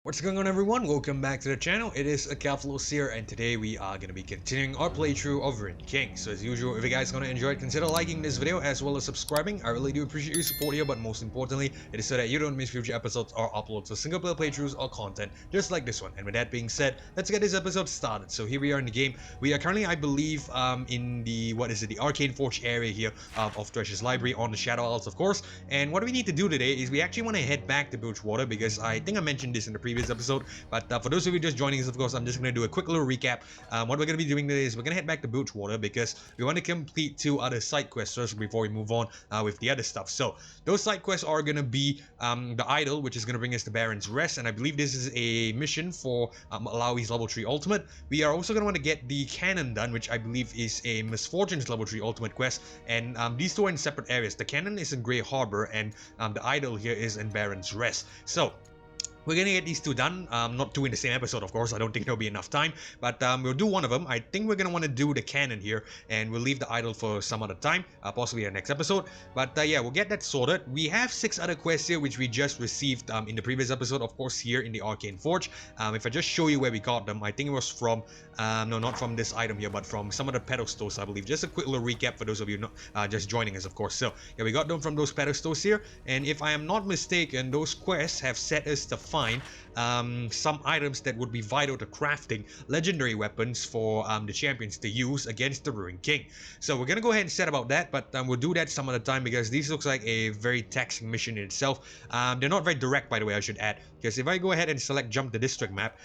What's going on, everyone? Welcome back to the channel. It is Cutthroat here, and today we are going to be continuing our playthrough of Arcane. So as usual, if you guys are going to enjoy it, consider liking this video as well as subscribing. I really do appreciate your support here, but most importantly, it is so that you don't miss future episodes or uploads of single player playthroughs or content just like this one. And with that being said, let's get this episode started. So here we are in the game. We are currently, I believe, in the, the Arcane Forge area here of Treasure's Library on the Shadow Isles, of course. And what we need to do today is we actually want to head back to Bilgewater because I think I mentioned this in the previous episode, but for those of you just joining us, of course, I'm just going to do a quick little recap. What we're going to be doing today is we're going to head back to Bilgewater because we want to complete 2 other side quests first before we move on with the other stuff. So those side quests are going to be the Idol, which is going to bring us to Baron's Rest, and I believe this is a mission for Alawi's level 3 ultimate. We are also going to want to get the Cannon done, which I believe is a Misfortune's level 3 ultimate quest, and these 2 are in separate areas. The Cannon is in Grey Harbor, and the Idol here is in Baron's Rest. So we're gonna get these 2 done, not 2 in the same episode, of course. I don't think there'll be enough time, but we'll do one of them. I think we're gonna want to do the Cannon here, and we'll leave the Idol for some other time, possibly the next episode. But yeah, we'll get that sorted. We have 6 other quests here, which we just received in the previous episode, of course, here in the Arcane Forge. If I just show you where we got them, I think it was from, no, not from this item here, but from some of the pedestals, I believe. Just a quick little recap for those of you just joining us, of course. So yeah, we got them from those pedestals here, and if I am not mistaken, those quests have set us to find some items that would be vital to crafting legendary weapons for the champions to use against the Ruined King. So we're gonna go ahead and set about that, but we'll do that some other time because this looks like a very taxing mission in itself. They're not very direct, by the way, I should add, because if I go ahead and select jump the district map,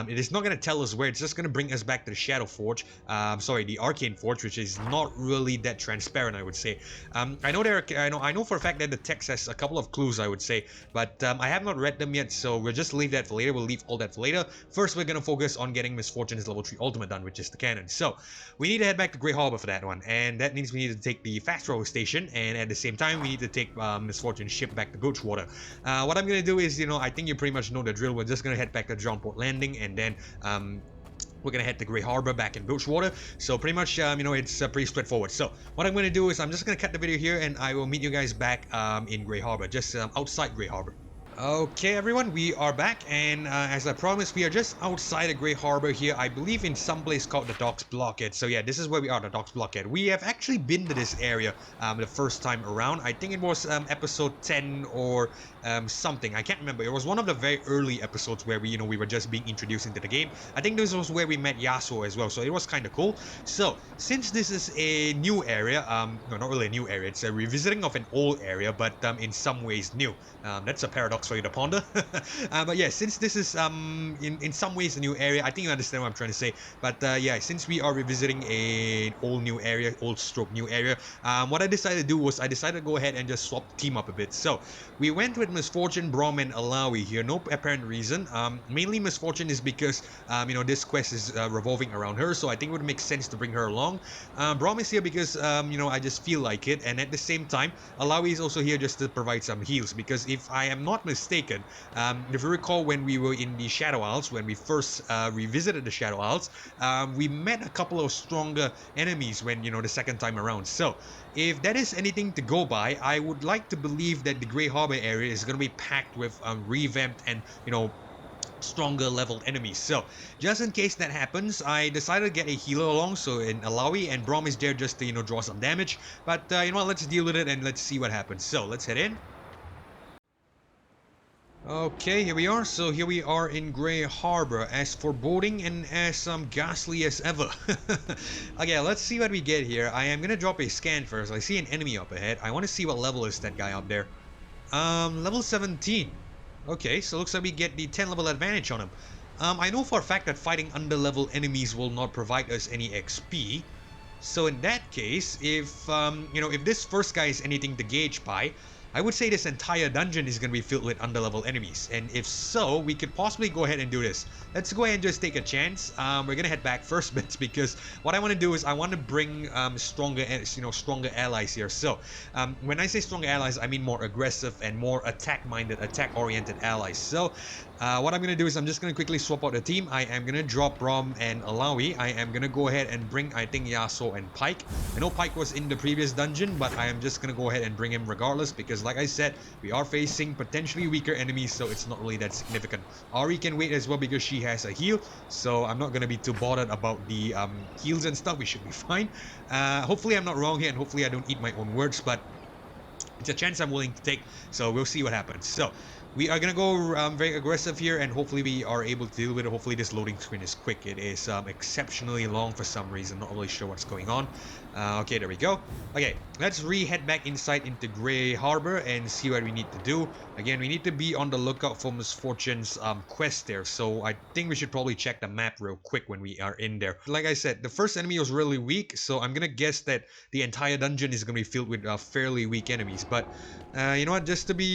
it is not gonna tell us where. It's just gonna bring us back to the Shadow Forge, the Arcane Forge, which is not really that transparent, I would say. I know for a fact that the text has a couple of clues, I would say, but I have not read them yet, so we'll just leave that for later. We'll leave all that for later. First, we're gonna focus on getting Misfortune's level 3 ultimate done, which is the Cannon. So we need to head back to Grey Harbor for that one, and that means we need to take the fast travel station, and at the same time we need to take Misfortune's ship back to Bilgewater. What I'm gonna do is, I think you pretty much know the drill. We're just gonna head back to Drownport Landing, and then we're gonna head to Grey Harbor back in Bilgewater. So pretty much, it's pretty straightforward. So what I'm gonna do is I'm just gonna cut the video here, and I will meet you guys back in Grey Harbor, just outside Grey Harbor. Okay, everyone, we are back, and as I promised, we are just outside of Grey Harbor here. I believe in some place called the Docks Blockhead. So yeah, this is where we are, the Docks Blockhead. We have actually been to this area the first time around. I think it was episode 10 or something. I can't remember. It was one of the very early episodes where we were just being introduced into the game. I think this was where we met Yasuo as well, so it was kind of cool. So since this is a new area, no, not really a new area. It's a revisiting of an old area, but in some ways new. That's a paradox for you to ponder. But yeah, since this is in some ways a new area, I think you understand what I'm trying to say. But yeah, since we are revisiting a old new area, what I decided to do was I decided to go ahead and just swap the team up a bit. So we went with Misfortune, Brom, and Alawi here. No apparent reason. Mainly Misfortune is because this quest is revolving around her, so I think it would make sense to bring her along. Brom is here because I just feel like it, and at the same time, Alawi is also here just to provide some heals, because if I am not mistaken, if you recall when we were in the Shadow Isles, when we first revisited the Shadow Isles, we met a couple of stronger enemies when, the second time around. So if that is anything to go by, I would like to believe that the Grey Harbor area is going to be packed with revamped and, stronger leveled enemies. So just in case that happens, I decided to get a healer along, so in Alawi, and Brom is there just to draw some damage. But you know what, let's deal with it and let's see what happens. So let's head in. Okay, here we are. So here we are in Grey Harbor, as foreboding and as ghastly as ever. Okay, let's see what we get here. I am gonna drop a scan first. I see an enemy up ahead. I want to see what level is that guy up there. Level 17. Okay, so looks like we get the 10 level advantage on him. I know for a fact that fighting under level enemies will not provide us any XP. So in that case, if if this first guy is anything to gauge by, I would say this entire dungeon is going to be filled with underlevel enemies, and if so, we could possibly go ahead and do this. Let's go ahead and just take a chance. We're going to head back first bits, because what I want to do is I want to bring stronger allies here. So when I say stronger allies, I mean more aggressive and more attack-minded, attack-oriented allies. So what I'm going to do is I'm just going to quickly swap out the team. I am going to drop Brom and Alawi. I am going to go ahead and bring, I think, Yasuo and Pike. I know Pike was in the previous dungeon, but I am just going to go ahead and bring him regardless, because like I said, we are facing potentially weaker enemies, so it's not really that significant. Ari can wait as well because she has a heal, so I'm not gonna be too bothered about the heals and stuff. We should be fine. Hopefully I'm not wrong here, and hopefully I don't eat my own words, but it's a chance I'm willing to take, so we'll see what happens. So we are gonna go very aggressive here, and hopefully we are able to deal with it. Hopefully this loading screen is quick. It is exceptionally long for some reason. Not really sure what's going on. Okay, there we go. Okay, let's head back inside into Grey Harbor and see what we need to do. Again, we need to be on the lookout for Misfortune's quest there, so I think we should probably check the map real quick when we are in there. Like I said, the first enemy was really weak, so I'm gonna guess that the entire dungeon is gonna be filled with fairly weak enemies. But you know what, just to be,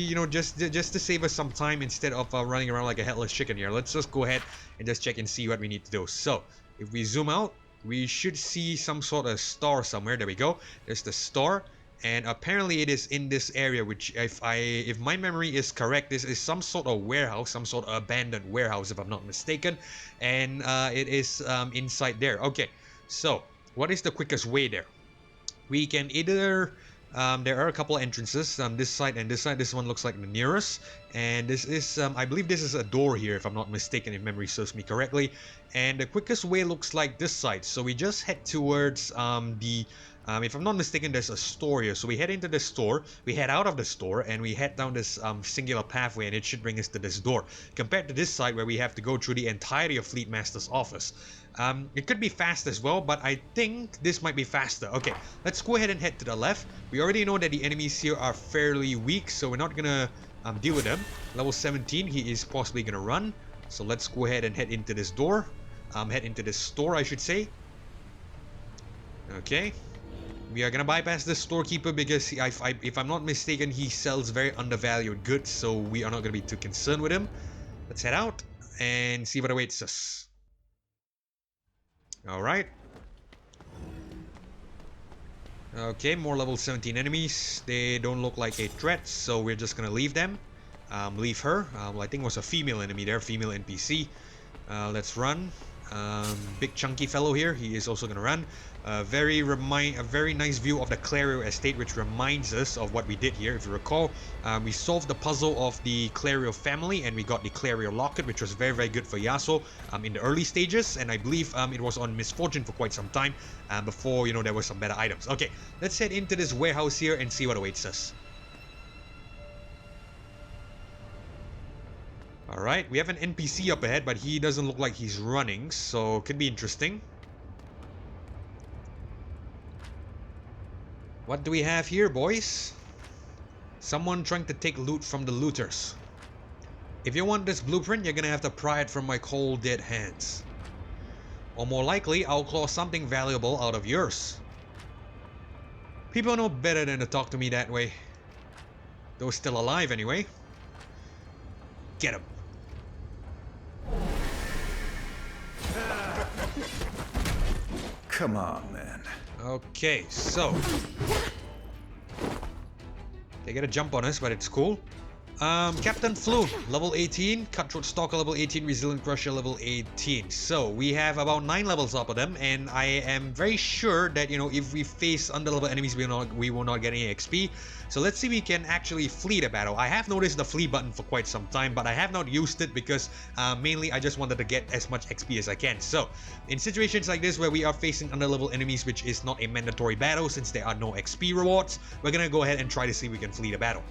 you know, just to save us some time instead of running around like a headless chicken here, let's just go ahead and just check and see what we need to do. So if we zoom out, we should see some sort of star somewhere. There we go. There's the star, and apparently it is in this area, which if my memory is correct, this is some sort of warehouse, some sort of abandoned warehouse if I'm not mistaken, and it is inside there. Okay, so what is the quickest way there? We can either there are a couple of entrances, this side and this side. This one looks like the nearest, and this is I believe this is a door here if I'm not mistaken, if memory serves me correctly. And the quickest way looks like this side, so we just head towards if I'm not mistaken, there's a store here, so we head into the store, we head out of the store, and we head down this singular pathway, and it should bring us to this door, compared to this side where we have to go through the entirety of Fleet Master's office. It could be fast as well, but I think this might be faster. Okay, let's go ahead and head to the left. We already know that the enemies here are fairly weak, so we're not gonna deal with them. Level 17, he is possibly gonna run, so let's go ahead and head into this door, head into this store, I should say. Okay, we are gonna bypass the storekeeper because if I'm not mistaken, he sells very undervalued goods, so we are not gonna be too concerned with him. Let's head out and see what awaits us. Alright. Okay, more level 17 enemies. They don't look like a threat, so we're just gonna leave them. Leave her. Well, I think it was a female enemy there, female NPC. Let's run. Big chunky fellow here, he is also gonna run. A very nice view of the Clario estate, which reminds us of what we did here. If you recall, we solved the puzzle of the Clario family, and we got the Clario locket, which was very good for Yasuo in the early stages, and I believe it was on Misfortune for quite some time before, you know, there were some better items. Okay, let's head into this warehouse here and see what awaits us. Alright, we have an NPC up ahead, but he doesn't look like he's running, so could be interesting. What do we have here, boys? Someone trying to take loot from the looters. If you want this blueprint, you're gonna have to pry it from my cold dead hands. Or more likely, I'll claw something valuable out of yours. People know better than to talk to me that way. Those still alive anyway. Get him. Come on, man. Okay, so they get a jump on us, but it's cool. Captain Flume, level 18, Cutthroat Stalker, level 18, Resilient Crusher, level 18. So we have about 9 levels up of them, and I am very sure that, you know, if we face underlevel enemies, we will not get any XP. So let's see if we can actually flee the battle. I have noticed the flee button for quite some time, but I have not used it because mainly I just wanted to get as much XP as I can. So in situations like this where we are facing underlevel enemies, which is not a mandatory battle since there are no XP rewards, we're gonna go ahead and try to see if we can flee the battle.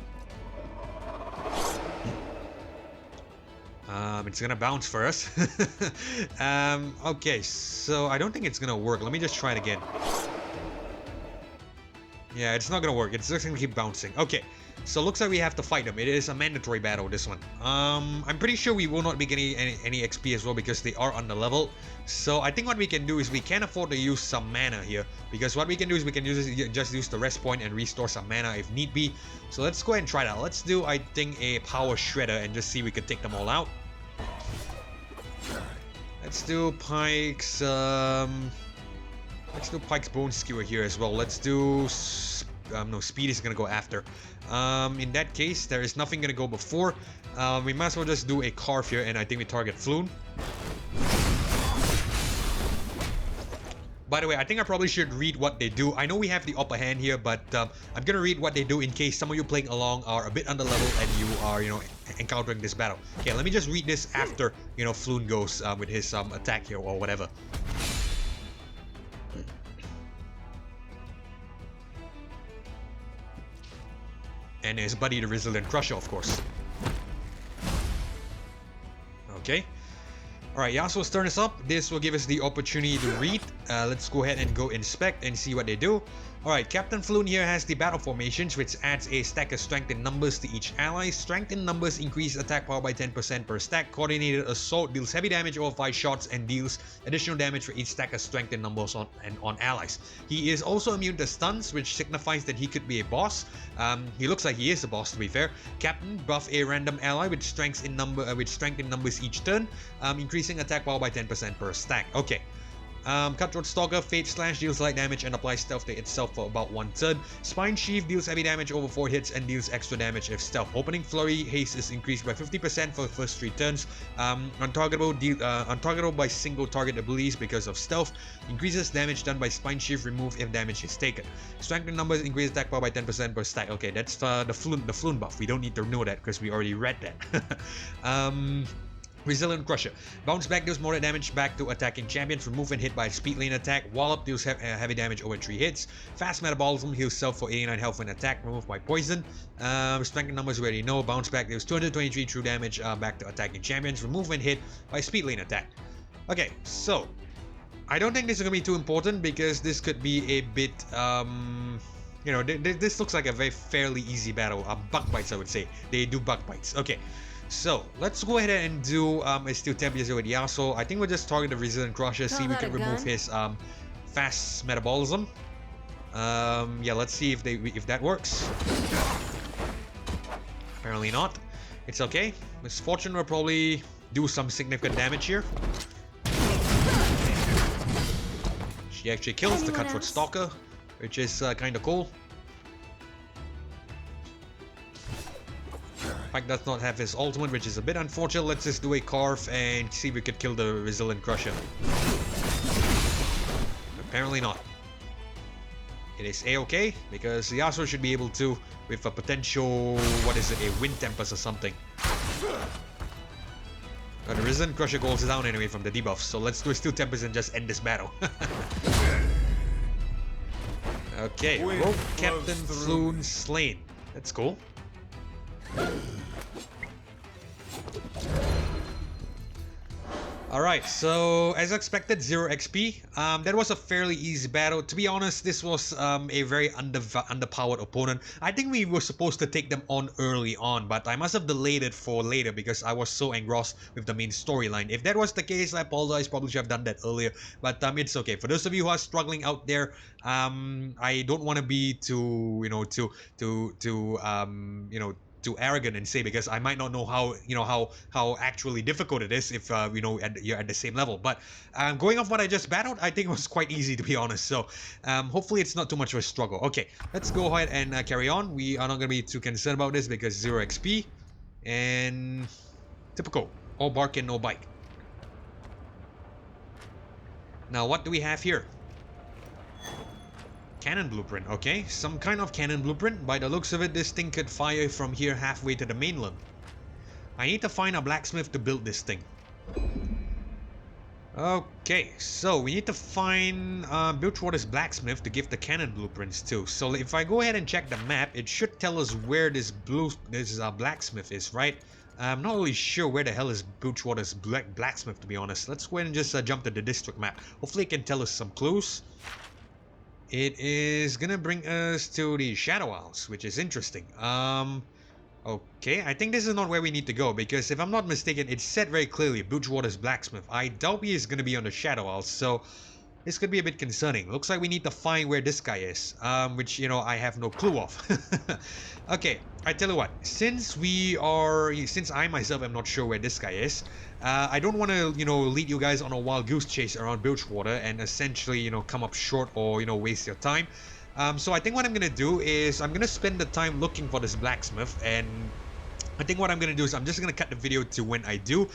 It's gonna bounce for us. Okay, so I don't think it's gonna work. Let me just try it again. Yeah, it's not gonna work. It's just gonna keep bouncing. Okay, so looks like we have to fight them. It is a mandatory battle, this one. I'm pretty sure we will not be getting any XP as well because they are under level. So I think what we can do is we can afford to use some mana here, because what we can do is we can just use the rest point and restore some mana if need be. So let's go ahead and try that. Let's do, I think, a power shredder and just see if we can take them all out. Let's do Pike's Bone Skewer here as well. Let's do no, speed is gonna go after. In that case, there is nothing gonna go before. We might as well just do a carve here, and I think we target Flume. By the way, I think I probably should read what they do. I know we have the upper hand here, but I'm gonna read what they do in case some of you playing along are a bit under level and you are, encountering this battle. Okay, let me just read this after, Floon goes with his attack here or whatever. And his buddy, the Resilient Crusher, of course. Okay. Alright, Yasuo's turn is up. This will give us the opportunity to read. Let's go ahead and go inspect and see what they do. Alright, Captain Floon here has the battle formations, which adds a stack of strength in numbers to each ally. Strength in numbers increase attack power by 10% per stack. Coordinated assault deals heavy damage over 5 shots and deals additional damage for each stack of strength in numbers on allies. He is also immune to stuns, which signifies that he could be a boss. He looks like he is a boss, to be fair. Captain, buff a random ally with strength in numbers each turn, increasing attack power by 10% per stack. Okay. Cutthroat Stalker, Fate Slash deals light damage and applies stealth to itself for about 1 turn. Spine Sheath deals heavy damage over 4 hits and deals extra damage if stealth. Opening Flurry, haste is increased by 50% for the first 3 turns. Untargetable by single target abilities because of stealth. Increases damage done by Spine Sheath removed if damage is taken. Strength in numbers increase attack power by 10% per stack. Okay, that's the Floon buff. We don't need to know that because we already read that. Resilient Crusher. Bounce back deals more damage back to attacking champions. Remove and hit by a speed lane attack. Wallop deals heavy damage over 3 hits. Fast Metabolism heals self for 89 health when attack. Removed by poison. Strength in numbers we already know. Bounce back deals 223 true damage back to attacking champions. Remove and hit by speed lane attack. Okay, so I don't think this is going to be too important because this could be a bit... this looks like a fairly easy battle. Bug bites, I would say. They do bug bites. Okay. So, let's go ahead and do a Steel Tempest with Yasuo. I think we'll just target the Resilient Crusher, see if we can remove his fast metabolism. Yeah, let's see if that works. Apparently not. It's okay. Misfortune will probably do some significant damage here. She actually kills the Cutthroat Stalker, which is kind of cool. Pike does not have his ultimate, which is a bit unfortunate. Let's just do a carve and see if we could kill the Resilient Crusher. Apparently not. It is a-okay because Yasuo should be able to with a potential, what is it, a Wind Tempest or something. The Resilient Crusher goes down anyway from the debuff, so let's do a Steel Tempest and just end this battle. Okay, Rogue Captain Floon slain. That's cool. Alright, so as expected, 0 XP. That was a fairly easy battle. To be honest, this was a very underpowered opponent. I think we were supposed to take them on early on, but I must have delayed it for later because I was so engrossed with the main storyline. If that was the case, I apologize. Probably should have done that earlier, but it's okay. For those of you who are struggling out there, I don't want to be too, too arrogant and say, because I might not know how actually difficult it is if you're at the same level. But going off what I just battled, I think it was quite easy, to be honest. So hopefully it's not too much of a struggle. Okay, let's go ahead and carry on. We are not going to be too concerned about this because 0 XP and typical, all bark and no bite. Now what do we have here? Cannon blueprint, okay. Some kind of cannon blueprint. By the looks of it, this thing could fire from here halfway to the mainland. I need to find a blacksmith to build this thing. Okay, so we need to find Bilgewater's blacksmith to give the cannon blueprints to. So if I go ahead and check the map, it should tell us where this blacksmith is, right? I'm not really sure where the hell is Bilgewater's blacksmith, to be honest. Let's go ahead and just jump to the district map. Hopefully it can tell us some clues. It is gonna bring us to the Shadow Isles, which is interesting. Okay, I think this is not where we need to go, because if I'm not mistaken, it said very clearly Bilgewater's blacksmith. I doubt he is gonna be on the Shadow Isles, so this could be a bit concerning. Looks like we need to find where this guy is, which, I have no clue of. Okay, I tell you what, since I myself am not sure where this guy is, I don't want to, lead you guys on a wild goose chase around Bilgewater and essentially, come up short or, waste your time. So I think what I'm going to do is I'm going to spend the time looking for this blacksmith, and I think what I'm gonna do is I'm just gonna cut the video to when I do,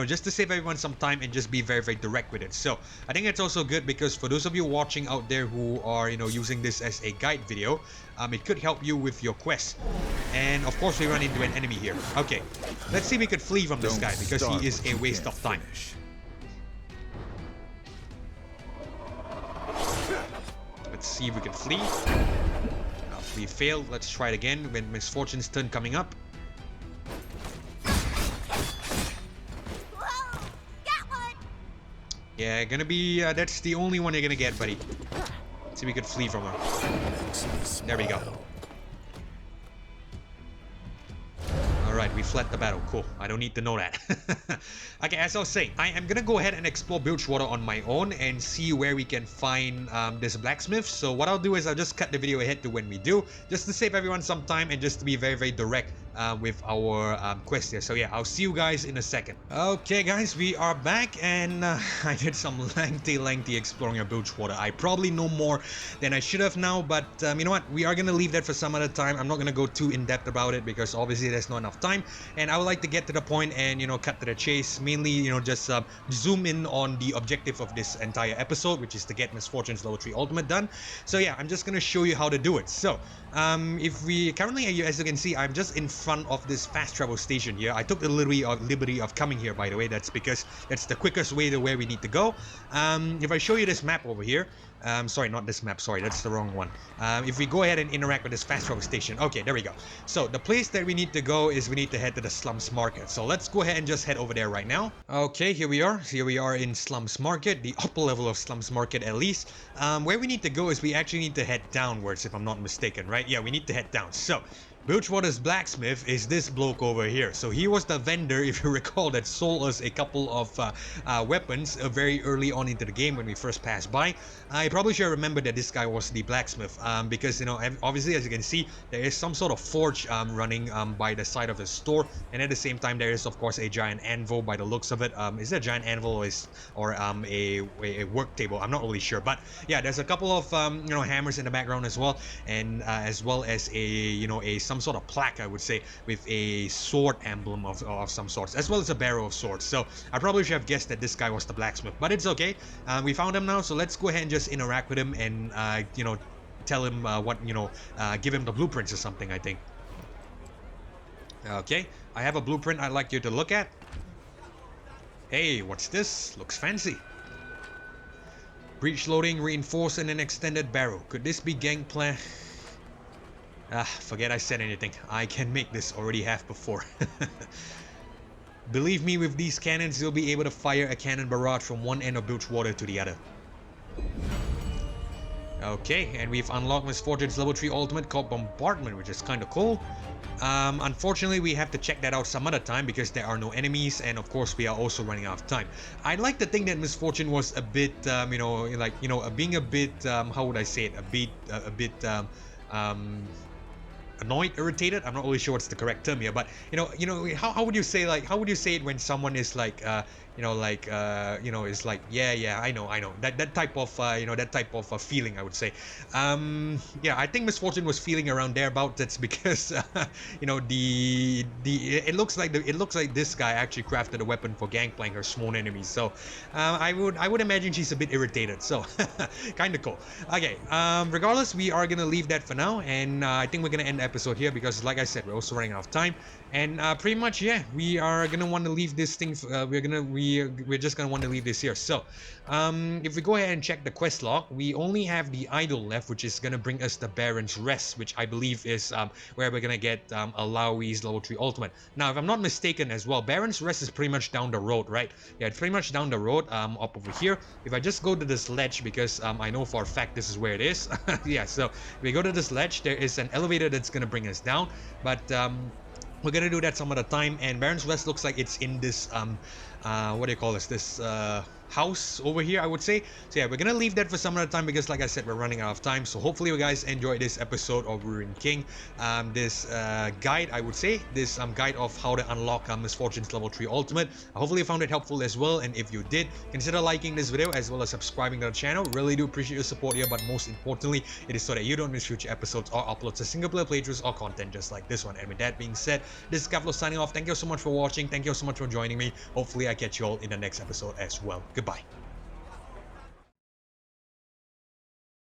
just to save everyone some time and just be very, very direct with it. So I think it's also good because for those of you watching out there who are, using this as a guide video, it could help you with your quest. And of course we run into an enemy here. Okay, let's see if we could flee from this guy because he is a waste of time. Let's see if we can flee. We failed. Let's try it again when Misfortune's turn coming up. Yeah, gonna be, that's the only one you're gonna get, buddy. Let's see if we could flee from her. There we go. Alright, we fled the battle. Cool. I don't need to know that. Okay, as I was saying, I am gonna go ahead and explore Bilgewater on my own and see where we can find this blacksmith. So what I'll do is I'll just cut the video ahead to when we do, just to save everyone some time and just to be very, very direct with our quest here. So yeah, I'll see you guys in a second. Okay guys, we are back and I did some lengthy exploring of Bilgewater. I probably know more than I should have now, but you know what? We are gonna leave that for some other time. I'm not gonna go too in depth about it because obviously there's not enough time, and I would like to get to the point and cut to the chase. Mainly, just zoom in on the objective of this entire episode, which is to get Misfortune's level 3 ultimate done. So yeah, I'm just gonna show you how to do it. So if we currently, as you can see, I'm just in front of this fast travel station here. I took the liberty of coming here, by the way. That's because that's the quickest way to where we need to go. If I show you this map over here, sorry, not this map, sorry, that's the wrong one. If we go ahead and interact with this fast travel station, okay, there we go. So the place that we need to go is we need to head to the Slums Market. So let's go ahead and just head over there right now. Okay, here we are in Slums Market, the upper level of Slums Market at least. Where we need to go is we actually need to head downwards, if I'm not mistaken, right? Yeah, we need to head down. So Bilgewater's blacksmith is this bloke over here. So he was the vendor, if you recall, that sold us a couple of weapons very early on into the game when we first passed by. I probably should remember that this guy was the blacksmith because, obviously, as you can see, there is some sort of forge running by the side of the store, and at the same time there is of course a giant anvil by the looks of it. Is it a giant anvil or a work table? I'm not really sure, but yeah, there's a couple of hammers in the background as well, and as well as some sort of plaque, I would say, with a sword emblem of some sorts, as well as a barrel of swords. So I probably should have guessed that this guy was the blacksmith, but it's okay. We found him now, so let's go ahead and just interact with him and tell him give him the blueprints or something, I think. Okay, I have a blueprint I'd like you to look at. Hey, what's this? Looks fancy. Breech loading, reinforced, and an extended barrel. Could this be gangplank? Forget I said anything. I can make this, already have before. Believe me, with these cannons, you'll be able to fire a cannon barrage from one end of Bilgewater to the other. Okay, and we've unlocked Misfortune's level 3 ultimate called Bombardment, which is kind of cool. Unfortunately, we have to check that out some other time because there are no enemies, and of course we are also running out of time. I'd like to think that Misfortune was a bit, being a bit, how would I say it, a bit annoyed, irritated. I'm not really sure what's the correct term here, but how would you say it when someone is like it's like yeah I know that type of feeling, I would say. Yeah, I think Misfortune was feeling around thereabout. That's because it looks like this guy actually crafted a weapon for gangplank her sworn enemies. So I would imagine she's a bit irritated. So kind of cool. Okay, regardless, we are gonna leave that for now, and I think we're gonna end the episode here because, like I said, we're also running out of time. And pretty much, yeah, we are gonna want to leave this thing. We're just gonna want to leave this here. So, if we go ahead and check the quest log, we only have the idol left, which is gonna bring us the Baron's Rest, which I believe is where we're gonna get Alawi's level 3 ultimate. Now, if I'm not mistaken, as well, Baron's Rest is pretty much down the road, right? Yeah, it's pretty much down the road, up over here. If I just go to this ledge, because I know for a fact this is where it is. Yeah, so if we go to this ledge, there is an elevator that's gonna bring us down, but we're gonna do that some other time. And Baron's Rest looks like it's in this what do you call this? This house over here, I would say. So yeah, we're gonna leave that for some other time because like I said, we're running out of time. So hopefully you guys enjoyed this episode of Ruined King. This guide, I would say, this guide of how to unlock Misfortune's level 3 ultimate. Hopefully you found it helpful as well, and if you did, consider liking this video as well as subscribing to the channel. Really do appreciate your support here, but most importantly, it is so that you don't miss future episodes or uploads of single player playthroughs or content just like this one. And with that being said, this is Cutthroat signing off. Thank you so much for watching. Thank you so much for joining me. Hopefully I catch you all in the next episode as well. Goodbye.